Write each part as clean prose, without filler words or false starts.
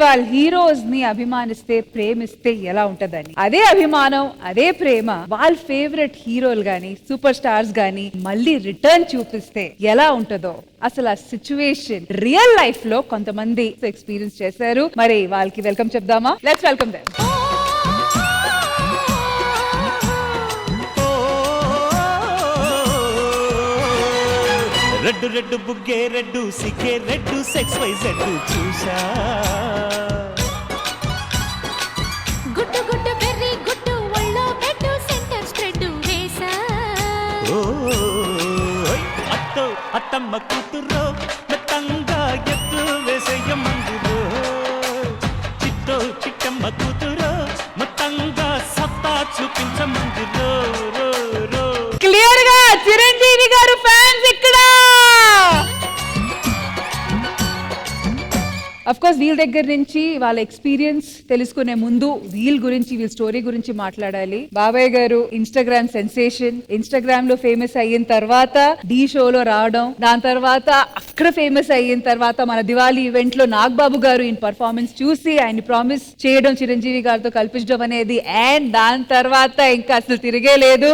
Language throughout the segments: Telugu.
వాళ్ళ హీరోస్ ని అభిమానిస్తే ప్రేమిస్తే ఎలా ఉంటదని, అదే అభిమానం అదే ప్రేమ వాళ్ళ ఫేవరెట్ హీరోలు గాని సూపర్ స్టార్స్ గాని మళ్ళీ రిటర్న్ చూపిస్తే ఎలా ఉంటదో అసలు ఆ సిచ్యువేషన్ రియల్ లైఫ్ లో కొంతమంది ఎక్స్పీరియన్స్ చేశారు. మరి వాళ్ళకి వెల్కమ్ చెప్దామా? Let's welcome them. Red red బుగ్గే రెడ్డు సిగ్గే రెడ్డు సెక్స్ వై జెడ్డు చూసా, గుట్టు గుట్టు బెర్రీ గుట్టు ఒళ్ళో బెడ్డు సెంటర్ స్ప్రెడ్ వేసా. ఓ అత్తో అత్తమ్మ కూతురో మెత్తంగా ఎత్తు వేసేయ మందులో, చిట్టో చిట్టమ్మ కూతురో మొత్తంగా సత్తా చూపించ మందులో. క్లియర్ గా చిరంజీవి గారు ఫ్యాన్స్ ఇక్కడ. అఫ్ కోర్స్ వీళ్ళ దగ్గర నుంచి వాళ్ళ ఎక్స్పీరియన్స్ తెలుసుకునే ముందు వీళ్ళ గురించి వీళ్ళ స్టోరీ గురించి మాట్లాడాలి. బాబాయ్ గారు ఇన్స్టాగ్రామ్ సెన్సేషన్, ఇన్స్టాగ్రామ్ లో ఫేమస్ అయిన తర్వాత డి షోలో రావడం, దాని తర్వాత అక్కడ ఫేమస్ అయిన తర్వాత మన దివాళీ ఈవెంట్ లో నాగబాబు గారు ఈయన పర్ఫార్మెన్స్ చూసి ఆయన ప్రామిస్ చేయడం చిరంజీవి గారితో కల్పించడం అనేది, అండ్ దాని తర్వాత ఇంకా అసలు తిరిగే లేదు.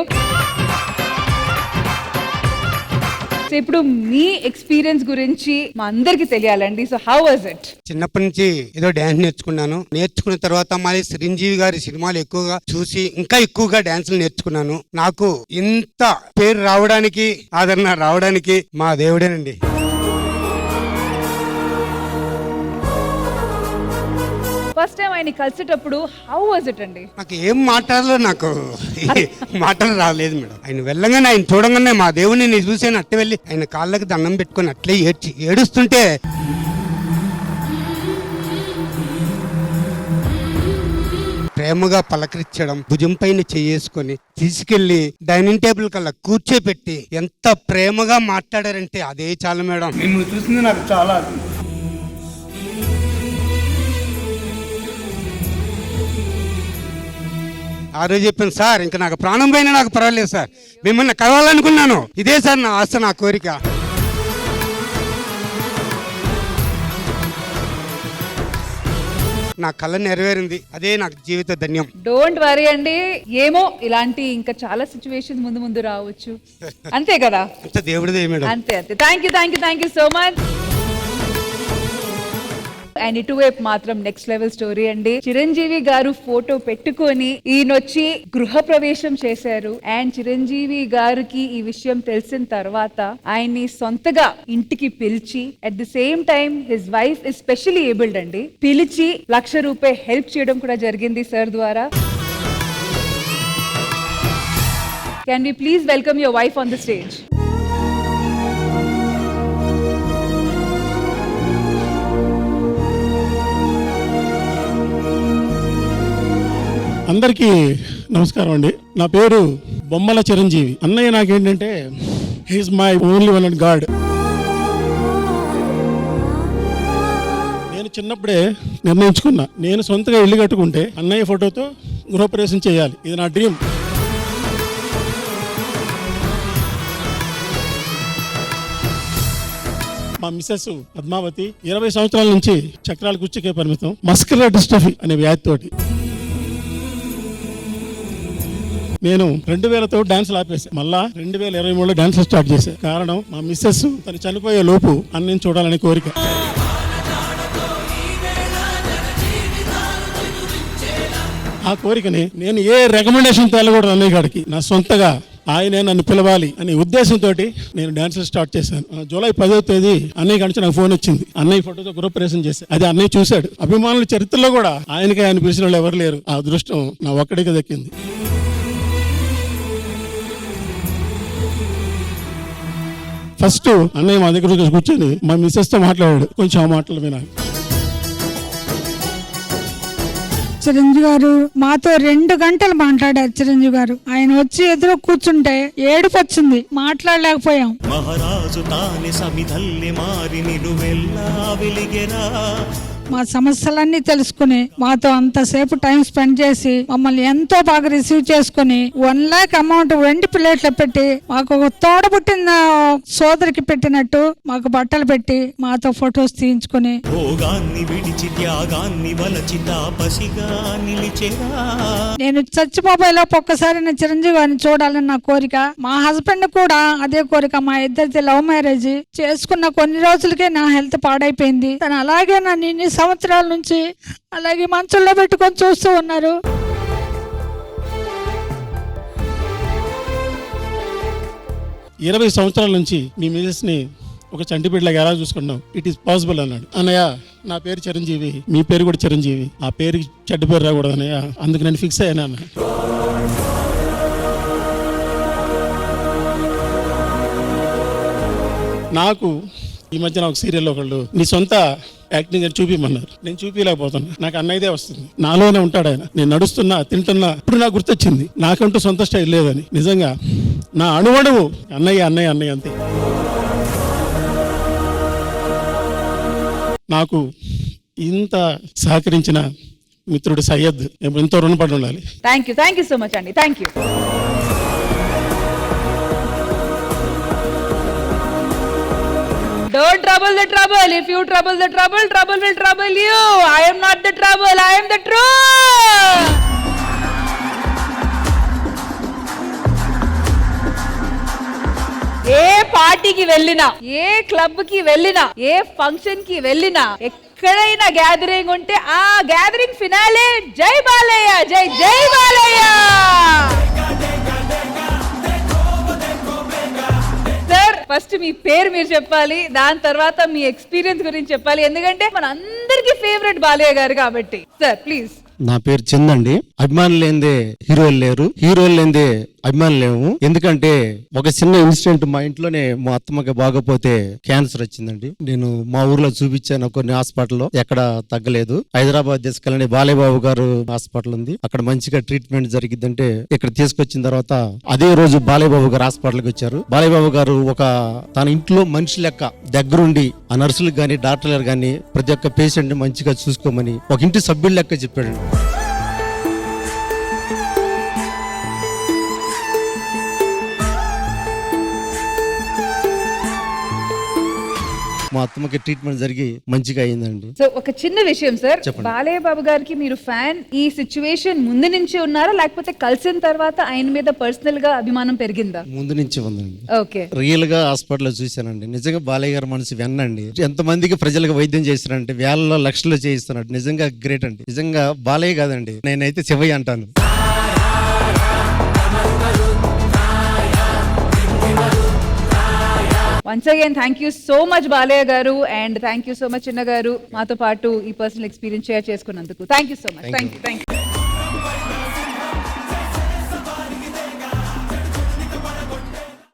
ఇప్పుడు మీ ఎక్స్పీరియన్స్ గురించి మా అందరికి తెలియాలండి. So how was it? చిన్నప్పటి నుంచి ఏదో డాన్స్ నేర్చుకున్న తర్వాత మళ్ళీ చిరంజీవి గారి సినిమాలు ఎక్కువగా చూసి ఇంకా ఎక్కువగా డాన్సులు నేర్చుకున్నాను. నాకు ఇంత పేరు రావడానికి, ఆదరణ రావడానికి మా దేవుడేనండి. ఫస్ట్ టైం ఆయన కలిసేటప్పుడు హౌ వాజ్ ఇట్ అండి? నాకు ఏం మాట్లాడాలో నాకు మాటలు రాలేదు మేడం. ఆయన వెళ్ళగానే, ఆయన చూడంగానే మా దేవుడిని నేను చూసాను. అట్టే వెళ్ళి ఆయన కాళ్ళకి దండం పెట్టుకొని అట్లే ఏడుస్తుంటే ప్రేమగా పలకరించడం, భుజం పైన చేసుకొని తీసుకెళ్లి డైనింగ్ టేబుల్ కల్లా కూర్చోపెట్టి ఎంత ప్రేమగా మాట్లాడారంటే అదే చాలు మేడం. నిన్ను చూసింది నాకు చాలా ఆ రోజు చెప్పాను, సార్ ఇంకా నాకు ప్రాణం పైన నాకు పర్వాలేదు సార్, మిమ్మల్ని కలవాలనుకున్నాను, ఇదే సార్ నా ఆశ, నా కోరిక. నా కళ నెరవేరింది, అదే నాకు జీవిత ధన్యం. డోంట్ వరీ అండి, ఏమో ఇలాంటి ఇంకా చాలా సిచ్యువేషన్స్ ముందు ముందు రావచ్చు, అంతే కదా? అంత దేవుడిదే మేడం. అంతే అంతే. Thank you so much. And ఇటువైపు మాత్రం నెక్స్ట్ లెవెల్ స్టోరీ అండి. చిరంజీవి గారు ఫోటో పెట్టుకొని ఈయనొచ్చి గృహ ప్రవేశం చేశారు. అండ్ చిరంజీవి గారికి ఈ విషయం తెలిసిన తర్వాత ఆయన్ని సొంతగా ఇంటికి పిలిచి, at the same time his wife is specially abled అండి, పిలిచి ₹1,00,000 హెల్ప్ చేయడం కూడా జరిగింది సార్ ద్వారా. Can we please welcome your wife on the stage? అందరికీ నమస్కారం అండి. నా పేరు బొమ్మల చిరంజీవి. అన్నయ్య నాకేంటంటే he is my only one and god. నేను చిన్నప్పుడే నిర్ణయించుకున్నా, నేను సొంతగా ఇల్లు కట్టుకుంటే అన్నయ్య ఫోటోతో గృహప్రవేశం చేయాలి, ఇది నా డ్రీమ్. మా మిస్సెస్ పద్మావతి 20 సంవత్సరాల నుంచి చక్రాల కుర్చీకే పరిమితం, మస్కులర్ డిస్ట్రఫీ అనే వ్యాధితోటి. నేను 2000తో డాన్సులు ఆపేసా, మళ్ళా 2023లో డాన్స్ స్టార్ట్ చేశా. కారణం మా మిస్సెస్ తను చనిపోయే లోపు అన్నని చూడాలనే కోరిక. ఆ కోరికని నేను ఏ రికమెండేషన్ తేలకూడదు అన్నయ్య గారికి, నా సొంతగా ఆయనే నన్ను పిలవాలి అనే ఉద్దేశంతో నేను డాన్స్ స్టార్ట్ చేశాను. జూలై 10వ తేదీ అన్నయ్య కాడి నుంచి నాకు ఫోన్ వచ్చింది, అన్నయ్య ఫోటోతో గృహప్రవేశం చేశాను. అది అన్నయ్య చూశాడు. అభిమానుల చరిత్రలో కూడా ఆయన పిలిచిన వాళ్ళు ఎవరు లేరు. ఆ అదృష్టం నా ఒక్కడికి దక్కింది. ఫస్ట్ అన్నయ్య మా దగ్గర కూర్చొని మా మిస్సెస్ తో మాట్లాడాడు. కొంచెం ఆ మాటలు వినాలి. చిరంజీవి గారు మాతో 2 గంటలు మాట్లాడారు. చిరంజీవి గారు ఆయన వచ్చి ఎదురు కూర్చుంటే ఏడుపు వచ్చింది, మాట్లాడలేకపోయాం. మహారాజు తాని సమిధల్లి మారి నిలువెల్లా వెలిగెరా, మా సమస్యలన్నీ తెలుసుకుని మాతో అంతసేపు టైం స్పెండ్ చేసి మమ్మల్ని ఎంతో బాగా రిసీవ్ చేసుకుని 1 lakh అమౌంట్ వెండి ప్లేట్లు పెట్టి మాకు ఒక తోడబుట్టిన సోదరికి పెట్టినట్టు మాకు బట్టలు పెట్టి మాతో ఫొటోస్ తీయించుకుని భోగాన్ని విడిచి త్యాగాన్ని వలచి తాపసిగా నిలిచెరా. నేను చచ్చిపోయేలోపు ఒక్కసారి నా చిరంజీవి గారిని చూడాలని నా కోరిక. మా హస్బెండ్ కూడా అదే కోరిక. మా ఇద్దరిది లవ్ మ్యారేజ్ చేసుకున్న కొన్ని రోజులకే నా హెల్త్ పాడైపోయింది. తను అలాగే నన్ను ఇన్ని సంవత్సరాల నుంచి అలాగే మంచుల్లో పెట్టుకొని చూస్తూ ఉన్నారు. ఇరవై సంవత్సరాల నుంచి మీ మిసెస్ ని ఒక చంటి బిడ్డలాగా ఎలా చూసుకుంటున్నాం, ఇట్ ఈస్ పాసిబుల్ అన్నాడు. అన్నయ్య నా పేరు చిరంజీవి, మీ పేరు కూడా చిరంజీవి, ఆ పేరుకి చెడ్డ పేరు రాకూడదు అన్నయ్య, అందుకు నేను ఫిక్స్ అయ్యాను అన్న. నాకు ఈ మధ్యన ఒక సీరియల్లో ఒకళ్ళు నీ సొంత యాక్టింగ్ అని చూపిమన్నారు. నేను చూపించలేకపోతున్నా, నాకు అన్నయ్యదే వస్తుంది, నాలోనే ఉంటాడు ఆయన. నేను నడుస్తున్నా తింటున్నా ఇప్పుడు నాకు గుర్తొచ్చింది నాకంటూ సొంత స్టైల్ లేదని. నిజంగా నా అణువణువు అన్నయ్య అన్నయ్య అన్నయ్య అంతే. నాకు ఇంత సహకరించిన మిత్రుడు సయ్యద్ ఎంతో రుణపడి ఉండాలి. థ్యాంక్ యూ సో మచ్ అండి. Thank you. Don't trouble the trouble. If you trouble the trouble, trouble will trouble you. I am not the trouble. I am the truth. ఏ పార్టీకి వెళ్ళినా, ఏ క్లబ్ కి వెళ్ళినా, ఏ ఫంక్షన్ కి వెళ్ళినా, ఎక్కడైనా గ్యాదరింగ్ ఉంటే ఆ గ్యాదరింగ్ ఫినాలే జై బాలయ్య, జై జై బాలయ్య. సార్ ఫస్ట్ మీ పేరు మీరు చెప్పాలి, దాని తర్వాత మీ ఎక్స్పీరియన్స్ గురించి చెప్పాలి, ఎందుకంటే మన అందరికి ఫేవరెట్ బాలయ్య గారు కాబట్టి. Sir please. నా పేరు చందండి. అభిమానులు లేనిదే హీరోలు లేరు, హీరోలు లేనిదే అభిమానులు లేవు. ఎందుకంటే ఒక చిన్న ఇన్సిడెంట్, మా ఇంట్లోనే మా అత్తమ్మకి బాగపోతే క్యాన్సర్ వచ్చిందండి. నేను మా ఊర్లో చూపించాను కొన్ని హాస్పిటల్లో, ఎక్కడ తగ్గలేదు. హైదరాబాద్ తీసుకెళ్ళండి, బాలయ్య బాబు గారు హాస్పిటల్ ఉంది, అక్కడ మంచిగా ట్రీట్మెంట్ జరిగిద్దంటే ఇక్కడ తీసుకొచ్చిన తర్వాత అదే రోజు బాలయ్య బాబు గారు హాస్పిటల్కి వచ్చారు. బాలయ్య బాబు గారు ఒక తన ఇంట్లో మనిషి లెక్క దగ్గరుండి ఆ నర్సులకు గానీ డాక్టర్లకు గానీ ప్రతి ఒక్క పేషెంట్ ని మంచిగా చూసుకోమని ఒక ఇంటి సభ్యుల లెక్క చెప్పాడు. మా అత్తమ్మకి ట్రీట్మెంట్ జరిగి మంచిగా అయిందండి. సో ఒక చిన్న విషయం సార్, బాలయ్య బాబు గారికి మీరు ఫ్యాన్ ఈ సిచ్యువేషన్ ముందు నుంచి ఉన్నారా, లేకపోతే కలిసిన తర్వాత ఆయన మీద పర్సనల్ గా అభిమానం పెరిగిందా? ముందు నుంచి ఉందండి. ఓకే. రియల్ గా హాస్పిటల్లో చూశానండి. నిజంగా బాలయ్య గారు మనసు వెన్నండి. ఎంతమందికి ప్రజలకు వైద్యం చేస్తారంటే వేలలో లక్షల్లో చేయిస్తున్నాడు. నిజంగా గ్రేట్ అండి. నిజంగా బాలయ్య కాదండి, నేనైతే శివయ్య అంటాను. Once again, thank you so much Balaya garu, and thank you so much Chinna garu, మాతో పాటు ఈ పర్సనల్ ఎక్స్పీరియన్స్ షేర్ చేసుకున్నందుకు. Thank you so much. Thank you.